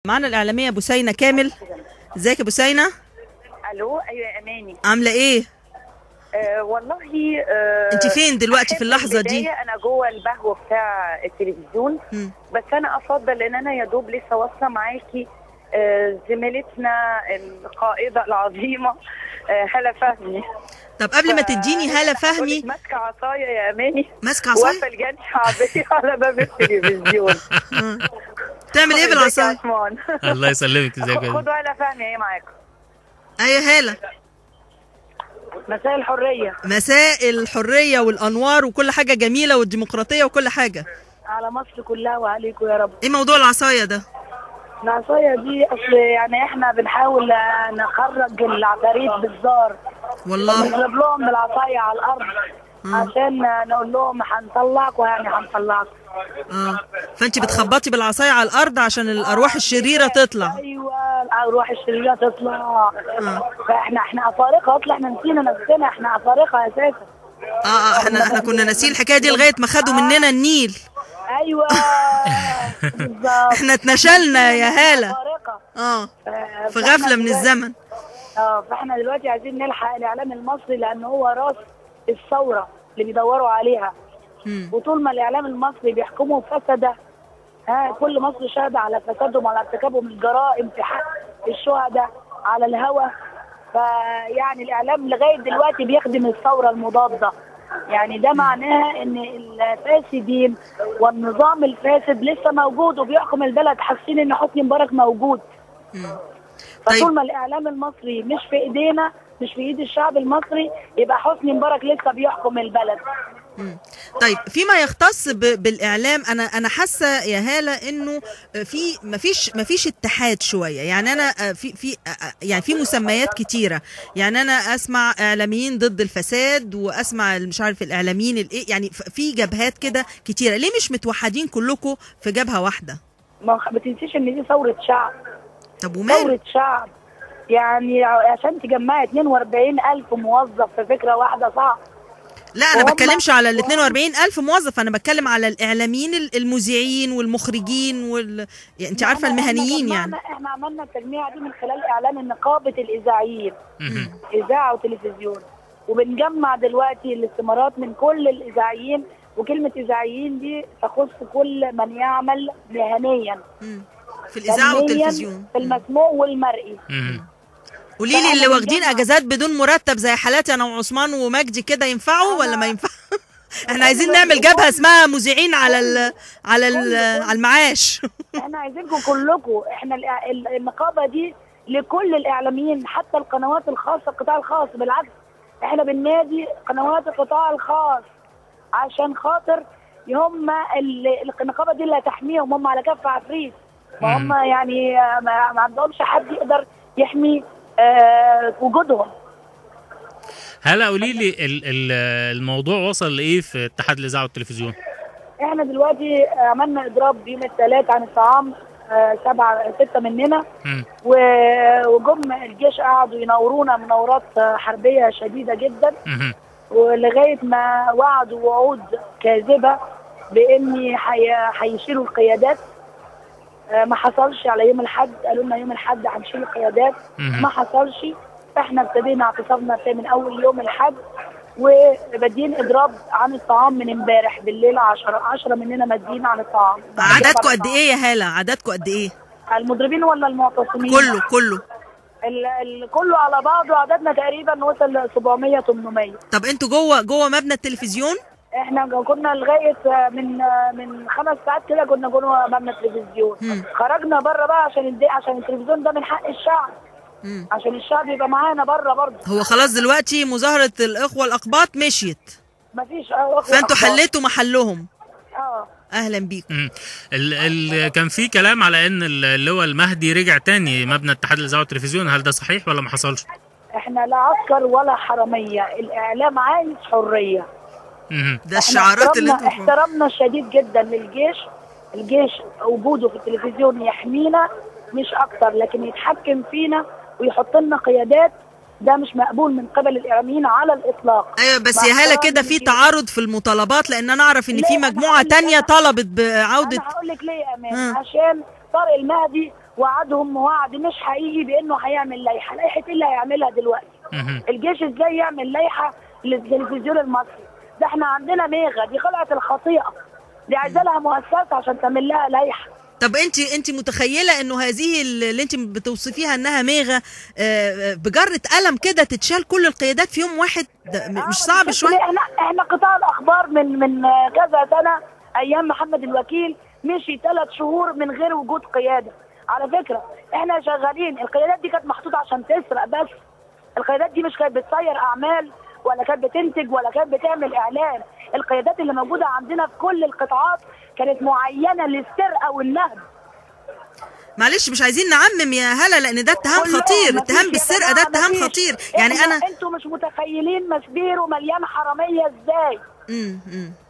معانا الإعلامية بثينة كامل. ازيك يا بثينة؟ الو. ايوه يا اماني. عاملة ايه؟ والله انت فين دلوقتي في اللحظة دي؟ انا جوه البهو بتاع التلفزيون. بس انا افضل ان انا يا دوب لسه واصله معاكي زميلتنا القائده العظيمه هالة فهمي. طب قبل ما تديني هالة فهمي، ماسكه عصايه يا اماني، ماسكه عصايه واقفه لجان شعبيه على باب التلفزيون. تعمل ايه بالعصايه؟ الله يسلمك. ازيك؟ خدوا هالة فهمي اهي معاكم. ايوه هالة. مساء الحريه. مساء الحريه والانوار وكل حاجه جميله والديمقراطيه وكل حاجه على مصر كلها وعليكم يا رب. ايه موضوع العصايه ده؟ العصايه دي اصل يعني احنا بنحاول نخرج العفاريت بالزار، والله بنضرب لهم بالعصايه على الارض عشان نقول لهم هنطلعكم، يعني هنطلعكم. فانت بتخبطي بالعصايه على الارض عشان الارواح الشريره تطلع. ايوه الارواح الشريره تطلع. فاحنا افارقه اصلا، احنا نسينا نفسنا، احنا افارقه اساسا. احنا كنا ناسيين الحكايه دي لغايه ما خدوا مننا النيل. ايوه بالظبط. احنا اتنشلنا يا هالة. في غفله من الزمن. فاحنا دلوقتي عايزين نلحق الاعلام المصري لان هو راس الثوره اللي بيدوروا عليها. وطول ما الاعلام المصري بيحكموا فسده، كل مصر شاهده على فسادهم، على ارتكابهم الجرائم في حق الشهداء على الهوى. فيعني الاعلام لغايه دلوقتي بيخدم الثوره المضاده، يعني ده معناها ان الفاسدين والنظام الفاسد لسه موجود وبيحكم البلد، حاسين ان حسني مبارك موجود. فطول ما الاعلام المصري مش في ايدينا، مش في ايد الشعب المصري، يبقى حسني مبارك لسه بيحكم البلد. طيب فيما يختص بالاعلام، انا حاسه يا هاله انه مفيش اتحاد شويه. يعني انا في مسميات كتيره. يعني انا اسمع اعلاميين ضد الفساد، واسمع مش عارف الاعلاميين الايه، يعني في جبهات كده كتيره. ليه مش متوحدين كلكم في جبهه واحده؟ ما تنسيش ان دي ثوره شعب. طب ومال؟ ثوره شعب، يعني عشان تجمعي 42,000 موظف في فكره واحده صعب. لا انا بتكلمش على ال 42,000 موظف، انا بتكلم على الاعلاميين المذيعين والمخرجين يعني انت عارفه المهنيين. يعني احنا عملنا التجميع دي من خلال اعلان نقابه الاذاعيين، اذاعه وتلفزيون، وبنجمع دلوقتي الاستمارات من كل الاذاعيين. وكلمه اذاعيين دي تخص كل من يعمل مهنيا في الاذاعه والتلفزيون، في المسموع والمرئي. قولي لي، اللي واخدين اجازات بدون مرتب زي حالاتي انا وعثمان ومجدي كده ينفعوا ولا ما ينفعوا؟ احنا عايزين نعمل جبهه اسمها مذيعين على المعاش. احنا عايزينكم كلكم. احنا النقابه دي لكل الاعلاميين، حتى القنوات الخاصه، القطاع الخاص. بالعكس احنا بننادي قنوات القطاع الخاص عشان خاطر هم النقابه دي اللي هتحميهم. هم على كف عفريت، وهم يعني ما عندهمش حد يقدر يحمي وجودهم. هلا قولي لي الموضوع وصل لايه في اتحاد الاذاعه والتلفزيون؟ احنا دلوقتي عملنا اضراب يوم الثلاث عن الطعام، 6 مننا، وجم الجيش قعدوا ينورونا مناورات حربيه شديده جدا، ولغايه ما وعدوا وعود كاذبه بان هيشيلوا القيادات. ما حصلش. على يوم الاحد قالوا لنا يوم الاحد هنشيل القيادات، ما حصلش. احنا ابتدينا اعتصامنا من اول يوم الاحد، وبادين اضراب عن الطعام من امبارح بالليل. 10 مننا مادين عن الطعام. عددكم قد ايه يا هاله؟ عددكم قد ايه؟ المضربين ولا المعتصمين؟ كله كله على بعضه. عددنا تقريبا وصل ل 700-800. طب انتوا جوه مبنى التلفزيون؟ احنا كنا لغايه من 5 ساعات كده كنا جوه مبنى التلفزيون. خرجنا بره بقى عشان التلفزيون ده من حق الشعب، عشان الشعب يبقى معانا بره برضه. هو خلاص دلوقتي مظاهره الاخوه الاقباط مشيت، مفيش اخوه، فانتوا حليتوا محلهم. اهلا بيكم. كان في كلام على ان اللواء المهدي رجع تاني مبنى اتحاد الاذاعه والتلفزيون، هل ده صحيح ولا ما حصلش؟ احنا لا عسكر ولا حراميه، الاعلام عايز حريه. ده الشعارات اللي انتوا احترامنا الشديد جدا للجيش. الجيش وجوده في التلفزيون يحمينا مش اكتر، لكن يتحكم فينا ويحط لنا قيادات ده مش مقبول من قبل الاعلاميين على الاطلاق. ايوه بس يا هاله كده في تعارض في المطالبات، لان انا اعرف ان في مجموعه تانية طلبت بعوده. انا هقول لك ليه يا امان. عشان طارق المهدي وعدهم وعد مش حقيقي بانه هيعمل لائحه ايه اللي هيعملها دلوقتي؟ الجيش ازاي يعمل لائحه للتلفزيون المصري؟ ده احنا عندنا ميغا دي خلعت الخطيئه، دي عايزه لها مؤسسه عشان تعمل لها لائحه. طب انت متخيله انه هذه اللي انت بتوصفيها انها ميغا بجرة قلم كده تتشال كل القيادات في يوم واحد؟ ده مش صعب شويه؟ احنا قطاع الاخبار من كذا سنه ايام محمد الوكيل مشي 3 شهور من غير وجود قياده. على فكره احنا شغالين، القيادات دي كانت محطوطه عشان تسرق بس، القيادات دي مش كانت بتصير اعمال ولا كانت بتنتج ولا كانت بتعمل اعلان. القيادات اللي موجوده عندنا في كل القطاعات كانت معينه للسرقه والنهب. معلش مش عايزين نعمم يا هلا لان ده اتهام خطير، اتهام بالسرقه ده اتهام خطير. يعني انتوا مش متخيلين مسبيرو مليان حراميه ازاي.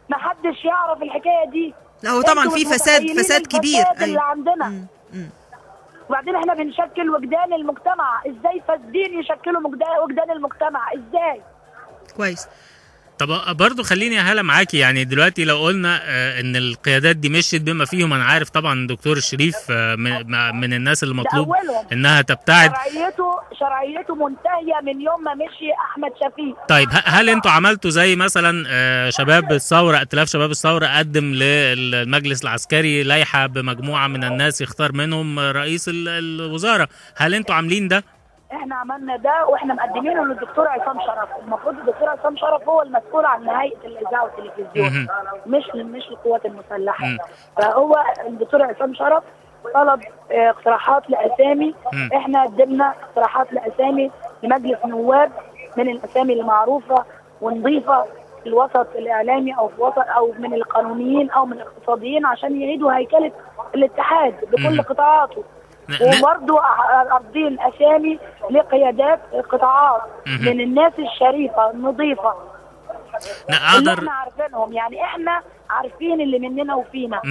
ما حدش يعرف الحكايه دي. لا هو طبعا في فساد كبير اللي عندنا. وبعدين احنا بنشكل وجدان المجتمع، ازاي فاسدين يشكلوا وجدان المجتمع ازاي؟ كويس. طب برضو خليني يا هلا معاكي، يعني دلوقتي لو قلنا ان القيادات دي مشيت بما فيهم، انا عارف طبعا الدكتور الشريف من الناس اللي مطلوب انها تبتعد، شرعيته منتهيه من يوم ما مشي احمد شفيق. طيب هل انتوا عملتوا زي مثلا شباب الثوره، ائتلاف شباب الثوره قدم للمجلس العسكري لائحه بمجموعه من الناس يختار منهم رئيس الوزاره، هل انتوا عاملين ده؟ احنا عملنا ده واحنا مقدمينه للدكتور عصام شرف. المفروض الدكتور عصام شرف هو المسؤول عن هيئه الاذاعه والتلفزيون مش القوات المسلحه. فهو الدكتور عصام شرف طلب اقتراحات لاسامي، احنا قدمنا اقتراحات لاسامي لمجلس نواب من الاسامي المعروفه ونضيفه في الوسط الاعلامي او في وسط او من القانونيين او من الاقتصاديين عشان يعيدوا هيكله الاتحاد بكل قطاعاته. وبرضه قاصدين اسامي لقيادات القطاعات من الناس الشريفه النظيفه اللي احنا عارفينهم، يعني احنا عارفين اللي مننا وفينا.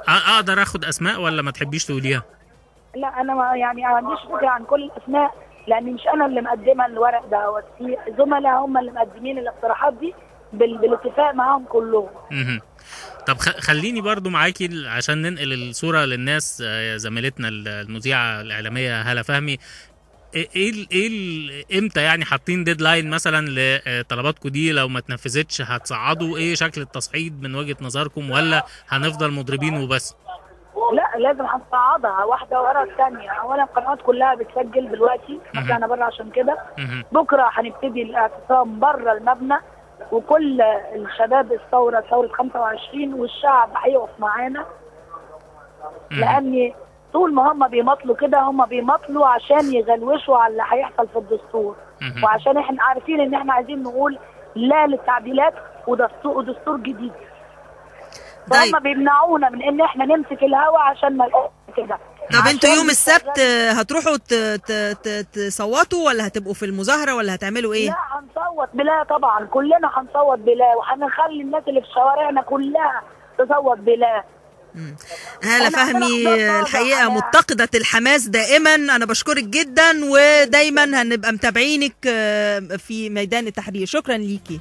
اقدر اخد اسماء ولا ما تحبيش تقوليها؟ لا انا ما عنديش فكره عن كل الاسماء لان مش انا اللي مقدمه الورق ده، في زملاء هم اللي مقدمين الاقتراحات دي بالاتفاق معاهم كلهم. طب خليني برضو معاكي عشان ننقل الصورة للناس، زميلتنا المذيعة الإعلامية هالة فهمي، امتى يعني حاطين ديدلاين مثلا لطلباتكم دي؟ لو ما اتنفذتش هتصعدوا ايه شكل التصعيد من وجهة نظركم، ولا هنفضل مضربين وبس؟ لا لازم هنصعدها واحدة ورا الثانية. اولا القنوات كلها بتسجل دلوقتي، احنا بره عشان كده. بكرة هنبتدي الاعتصام بره المبنى، وكل الشباب ثورة 25 والشعب هيقف معانا، لان طول ما هم بيمطلوا كده هم بيمطلوا عشان يغلوشوا على اللي هيحصل في الدستور، وعشان احنا عارفين ان احنا عايزين نقول لا للتعديلات ودستور جديد. فهم بيمنعونا من ان احنا نمسك الهوا عشان ما نقولش كده. طب انتوا يوم السبت هتروحوا تصوتوا ولا هتبقوا في المظاهرة ولا هتعملوا ايه؟ لا هنصوت بلا طبعا، كلنا هنصوت بلا، وهنخلي الناس اللي في شوارعنا كلها تصوت بلا. هالة فهمي الحقيقة متقدة الحماس دائما، أنا بشكرك جدا ودايما هنبقى متابعينك في ميدان التحرير. شكرا ليكي.